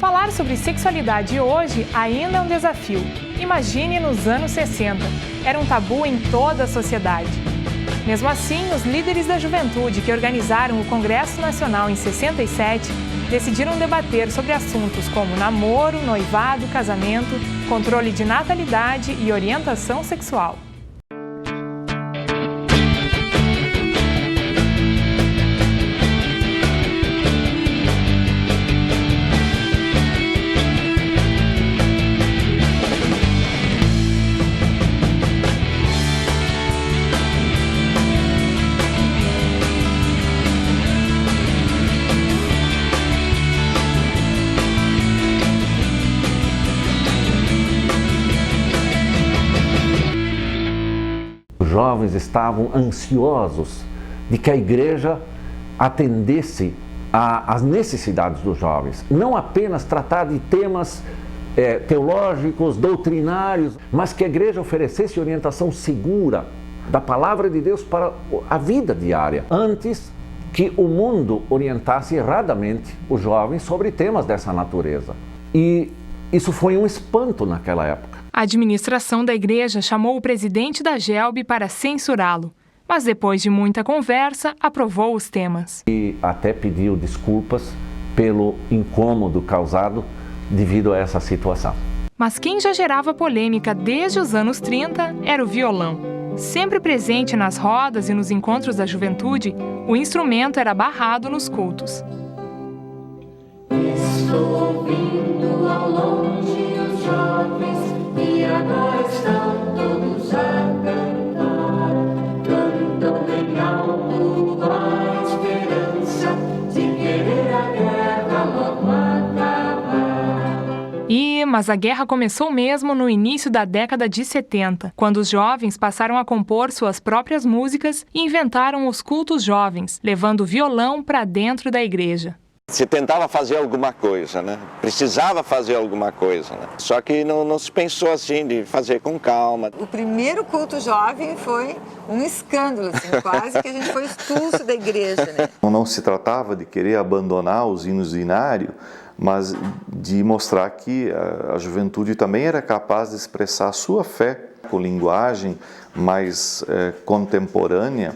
Falar sobre sexualidade hoje ainda é um desafio. Imagine nos anos 60. Era um tabu em toda a sociedade. Mesmo assim, os líderes da juventude que organizaram o Congresso Nacional em 67 decidiram debater sobre assuntos como namoro, noivado, casamento, controle de natalidade e orientação sexual. Os jovens estavam ansiosos de que a igreja atendesse às necessidades dos jovens. Não apenas tratar de temas teológicos, doutrinários, mas que a igreja oferecesse orientação segura da palavra de Deus para a vida diária, antes que o mundo orientasse erradamente os jovens sobre temas dessa natureza. E isso foi um espanto naquela época. A administração da igreja chamou o presidente da GELB para censurá-lo, mas depois de muita conversa, aprovou os temas. E até pediu desculpas pelo incômodo causado devido a essa situação. Mas quem já gerava polêmica desde os anos 30 era o violão. Sempre presente nas rodas e nos encontros da juventude, o instrumento era barrado nos cultos. Estou ouvindo ao longe os jovens e agora estão todos a cantar. Cantam bem alto a esperança de querer a guerra logo acabar. Mas a guerra começou mesmo no início da década de 70, quando os jovens passaram a compor suas próprias músicas e inventaram os cultos jovens, levando o violão para dentro da igreja. Se tentava fazer alguma coisa, né? Precisava fazer alguma coisa, né? Só que não se pensou assim, de fazer com calma. O primeiro culto jovem foi um escândalo, assim, quase que a gente foi expulso da igreja, né? Não se tratava de querer abandonar os hinos do inário, mas de mostrar que a juventude também era capaz de expressar a sua fé com linguagem mais contemporânea.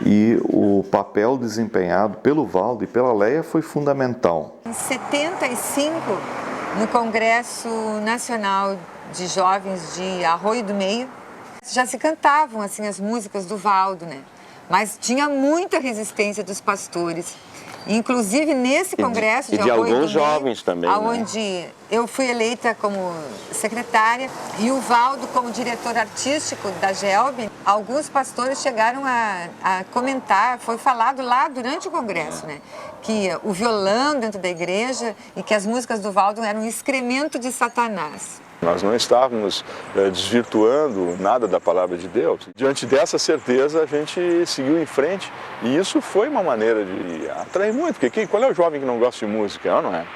E o papel desempenhado pelo Valdo e pela Leia foi fundamental. Em 75, no Congresso Nacional de Jovens de Arroio do Meio, já se cantavam assim as músicas do Valdo, né? Mas tinha muita resistência dos pastores. Inclusive nesse congresso de Arroio alguns do Meio, jovens também, onde né? Eu fui eleita como secretária e o Valdo como diretor artístico da GELB, alguns pastores chegaram a comentar, foi falado lá durante o congresso, né, que o violão dentro da igreja e que as músicas do Valdo eram um excremento de Satanás. Nós não estávamos desvirtuando nada da palavra de Deus. Diante dessa certeza, a gente seguiu em frente e isso foi uma maneira de atrair muito, porque qual é o jovem que não gosta de música, não é?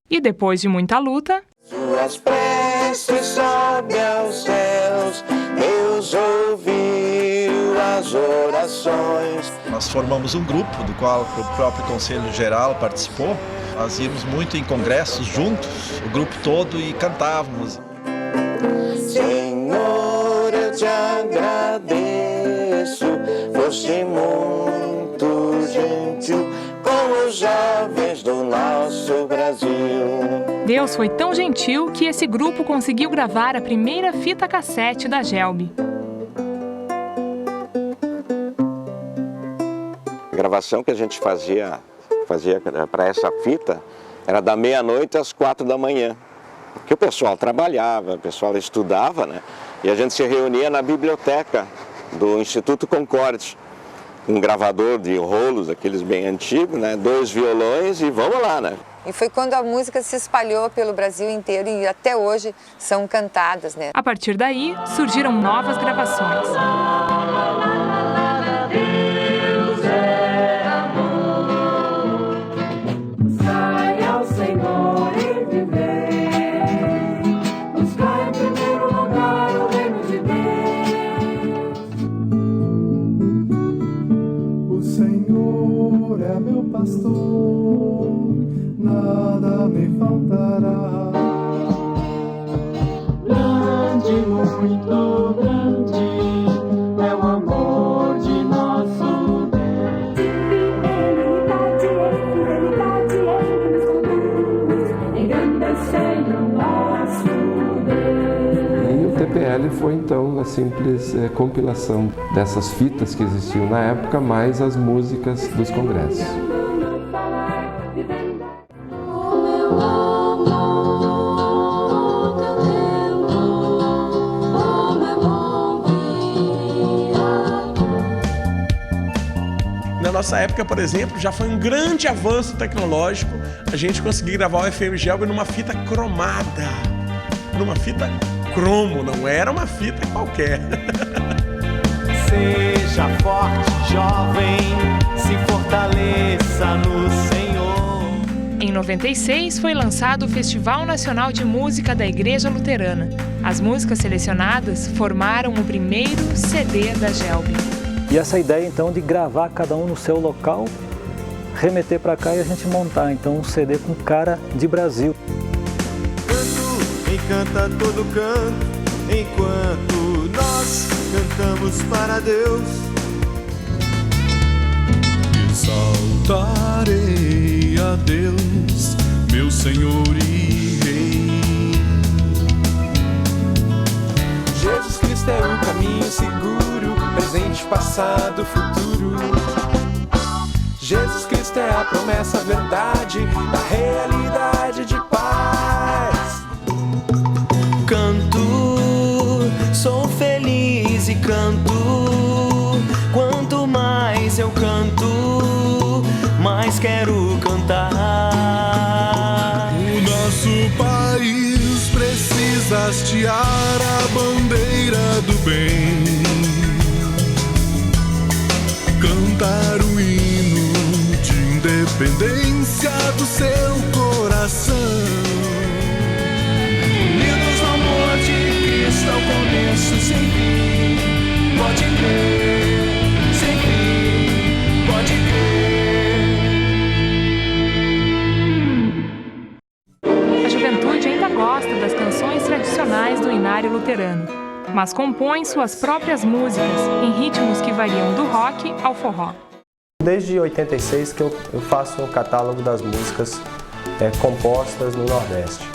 E depois de muita luta... Suas preces sobe aos céus, Deus ouviu as orações. Nós formamos um grupo, do qual o próprio Conselho Geral participou. Nós íamos muito em congressos juntos, o grupo todo, e cantávamos. Senhor, eu te agradeço, foste muito gentil com os jovens do nosso Brasil. Deus foi tão gentil que esse grupo conseguiu gravar a primeira fita cassete da GELB. A gravação que a gente fazia para essa fita era da meia-noite às 4 da manhã. Porque o pessoal trabalhava, o pessoal estudava, né? E a gente se reunia na biblioteca do Instituto Concorde, um gravador de rolos, aqueles bem antigos, né? 2 violões e vamos lá, né? E foi quando a música se espalhou pelo Brasil inteiro e até hoje são cantadas, né? A partir daí, surgiram novas gravações. Nada me faltará. Grande, muito grande é o amor de nosso Deus. Fidelidade que nos conduz, engrandecendo o nosso Deus. E o TPL foi então uma simples compilação dessas fitas que existiam na época, mais as músicas dos congressos. Na nossa época, por exemplo, já foi um grande avanço tecnológico a gente conseguir gravar o FM Gelb numa fita cromada, numa fita cromo, não era uma fita qualquer. Seja forte, jovem, se fortaleça no Senhor. Em 96 foi lançado o Festival Nacional de Música da Igreja Luterana. As músicas selecionadas formaram o primeiro CD da Gelb. E essa ideia então de gravar cada um no seu local, remeter para cá e a gente montar então um CD com cara de Brasil. Canto, encanta todo canto, enquanto nós cantamos para Deus. Exaltarei a Deus, meu Senhor e Rei. Jesus Cristo é o caminho seguro, presente, passado, futuro. Jesus Cristo é a promessa, a verdade, a realidade de paz. Canto, sou feliz e canto. Quanto mais eu canto, mais quero cantar. O nosso país precisa hastear a bandeira do bem, cantar o hino de independência do seu coração. Unidos no amor de Cristo ao começo sem fim, pode crer, sem fim, pode crer. A juventude ainda gosta das canções tradicionais do Inário Luterano, mas compõe suas próprias músicas em ritmos que variam do rock ao forró. Desde 86 que eu faço um catálogo das músicas compostas no Nordeste.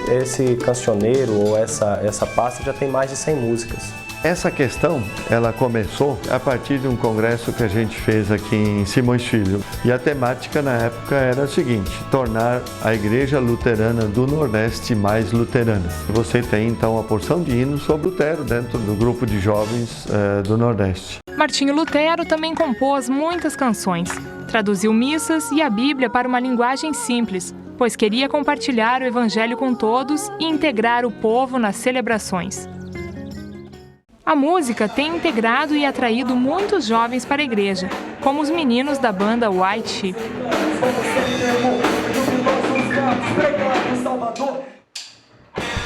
Esse cancioneiro ou essa pasta já tem mais de 100 músicas. Essa questão, ela começou a partir de um congresso que a gente fez aqui em Simões Filho. E a temática na época era a seguinte: tornar a Igreja Luterana do Nordeste mais luterana. Você tem então uma porção de hinos sobre Lutero dentro do grupo de jovens do Nordeste. Martinho Lutero também compôs muitas canções, traduziu missas e a Bíblia para uma linguagem simples, pois queria compartilhar o Evangelho com todos e integrar o povo nas celebrações. A música tem integrado e atraído muitos jovens para a igreja, como os meninos da banda White Sheep.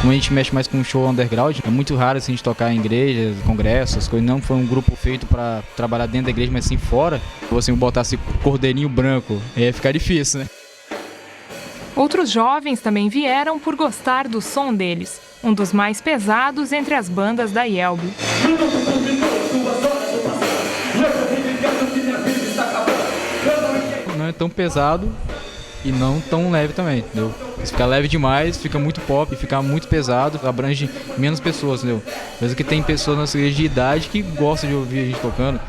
Como a gente mexe mais com show underground, é muito raro assim, a gente tocar em igrejas, congressos, coisas. Não foi um grupo feito para trabalhar dentro da igreja, mas sim fora. Se você botasse cordeirinho branco, ia ficar difícil, né? Outros jovens também vieram por gostar do som deles, um dos mais pesados entre as bandas da Gelb. Não é tão pesado e não tão leve também, entendeu? Se ficar leve demais, fica muito pop, e ficar muito pesado, abrange menos pessoas, entendeu? Mesmo que tem pessoas na nossa igreja de idade que gostam de ouvir a gente tocando.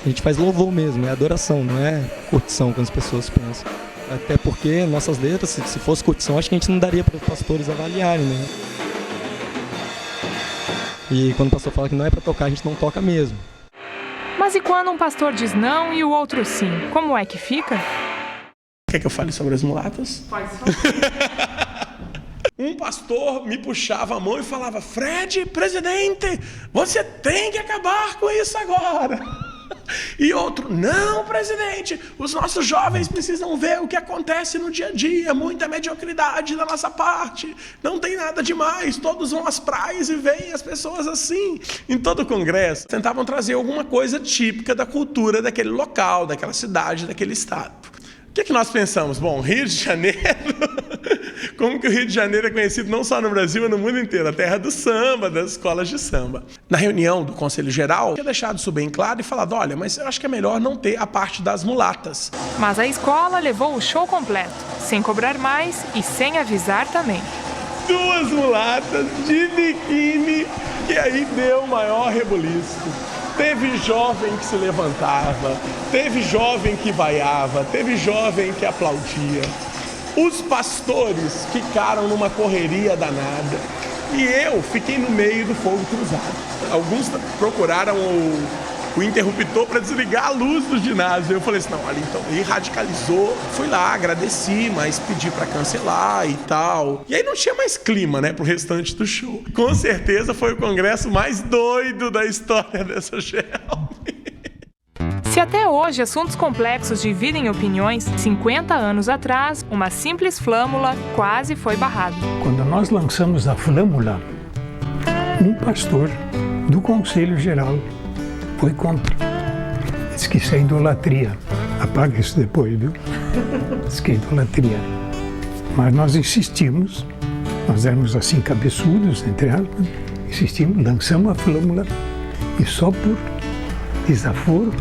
A gente faz louvor mesmo, é adoração, não é curtição como as pessoas pensam. Até porque nossas letras, se fosse curtição, acho que a gente não daria para os pastores avaliarem, né? E quando o pastor fala que não é para tocar, a gente não toca mesmo. Mas e quando um pastor diz não e o outro sim? Como é que fica? Quer que eu fale sobre as mulatas? Pode. Um pastor me puxava a mão e falava: Fred, presidente, você tem que acabar com isso agora. E outro, não, presidente, os nossos jovens precisam ver o que acontece no dia a dia, muita mediocridade da nossa parte, não tem nada demais, todos vão às praias e veem as pessoas assim. Em todo o congresso, tentavam trazer alguma coisa típica da cultura daquele local, daquela cidade, daquele estado. O que nós pensamos? Bom, Rio de Janeiro, como que o Rio de Janeiro é conhecido não só no Brasil, mas no mundo inteiro, a terra do samba, das escolas de samba. Na reunião do Conselho Geral, tinha deixado isso bem claro e falado, olha, mas eu acho que é melhor não ter a parte das mulatas. Mas a escola levou o show completo, sem cobrar mais e sem avisar também. 2 mulatas de biquíni, e aí deu o maior rebuliço. Teve jovem que se levantava, teve jovem que vaiava, teve jovem que aplaudia. Os pastores ficaram numa correria danada e eu fiquei no meio do fogo cruzado. Alguns procuraram o interruptor para desligar a luz do ginásio. Eu falei assim, não, ali então, ele radicalizou. Fui lá, agradeci, mas pedi para cancelar e tal. E aí não tinha mais clima, né, pro restante do show. Com certeza foi o congresso mais doido da história dessa GELB. Se até hoje assuntos complexos dividem opiniões, 50 anos atrás, uma simples flâmula quase foi barrada. Quando nós lançamos a flâmula, um pastor do Conselho Geral foi contra. Diz que isso é idolatria. Apaga isso depois, viu? Diz que é idolatria. Mas nós insistimos, nós éramos assim cabeçudos, entre aspas, insistimos, lançamos a flâmula e só por desaforo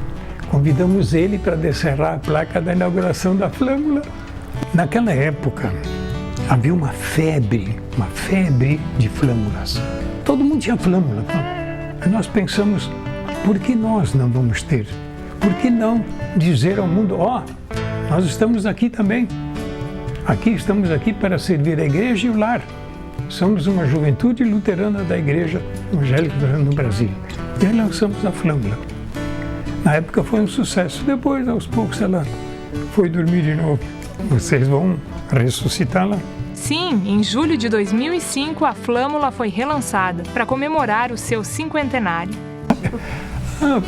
convidamos ele para descerrar a placa da inauguração da flâmula. Naquela época havia uma febre de flâmulas. Todo mundo tinha flâmula. E nós pensamos, por que nós não vamos ter? Por que não dizer ao mundo, nós estamos aqui também. Estamos aqui para servir a igreja e o lar. Somos uma juventude luterana da Igreja Evangélica no Brasil. E aí lançamos a flâmula. Na época foi um sucesso. Depois, aos poucos, ela foi dormir de novo. Vocês vão ressuscitá-la? Sim, em julho de 2005, a flâmula foi relançada para comemorar o seu cinquentenário. A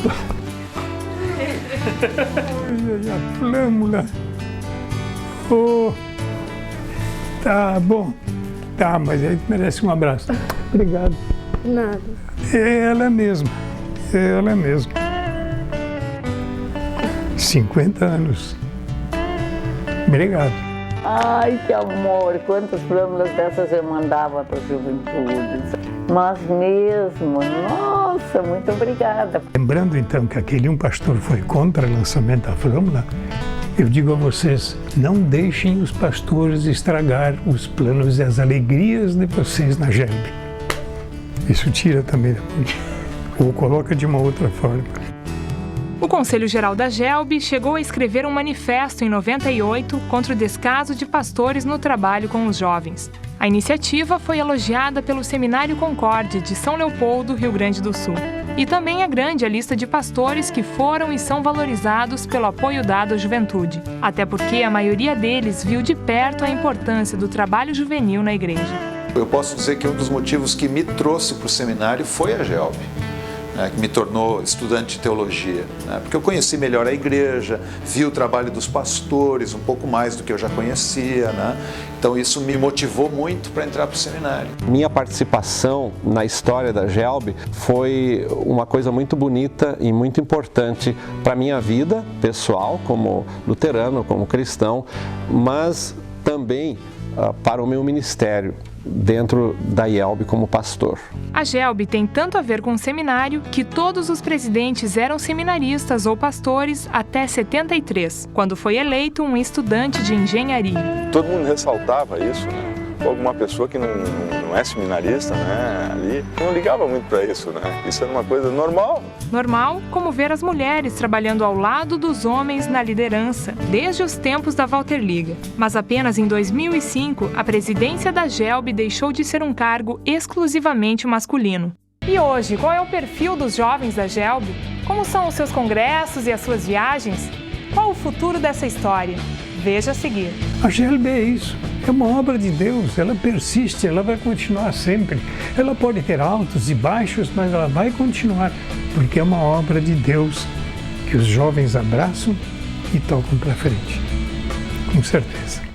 flâmula. Tá bom. Tá, mas aí merece um abraço. Obrigado. Nada. É ela mesma. 50 anos. Obrigado. Ai, que amor! Quantas flâmulas dessas eu mandava para a juventude. Mas mesmo, nossa, muito obrigada. Lembrando então que aquele um pastor foi contra o lançamento da flâmula, eu digo a vocês, não deixem os pastores estragar os planos e as alegrias de vocês na GELB. Isso tira também, ou coloca de uma outra forma. O Conselho Geral da GELB chegou a escrever um manifesto em 98 contra o descaso de pastores no trabalho com os jovens. A iniciativa foi elogiada pelo Seminário Concórdia de São Leopoldo, Rio Grande do Sul. E também é grande a lista de pastores que foram e são valorizados pelo apoio dado à juventude. Até porque a maioria deles viu de perto a importância do trabalho juvenil na igreja. Eu posso dizer que um dos motivos que me trouxe para o seminário foi a GELB. Que me tornou estudante de teologia, porque eu conheci melhor a igreja, vi o trabalho dos pastores um pouco mais do que eu já conhecia, então isso me motivou muito para entrar para o seminário. Minha participação na história da GELB foi uma coisa muito bonita e muito importante para a minha vida pessoal como luterano, como cristão, mas também para o meu ministério dentro da IELB como pastor. A GELB tem tanto a ver com o seminário que todos os presidentes eram seminaristas ou pastores até 73, quando foi eleito um estudante de engenharia. Todo mundo ressaltava isso, Alguma pessoa que não é seminarista, ali, não ligava muito para isso, Isso era uma coisa normal. Normal, como ver as mulheres trabalhando ao lado dos homens na liderança, desde os tempos da Walterliga. Mas apenas em 2005, a presidência da GELB deixou de ser um cargo exclusivamente masculino. E hoje, qual é o perfil dos jovens da GELB? Como são os seus congressos e as suas viagens? Qual o futuro dessa história? Veja a seguir. A GELB é isso. É uma obra de Deus, ela persiste, ela vai continuar sempre. Ela pode ter altos e baixos, mas ela vai continuar, porque é uma obra de Deus que os jovens abraçam e tocam para frente, com certeza.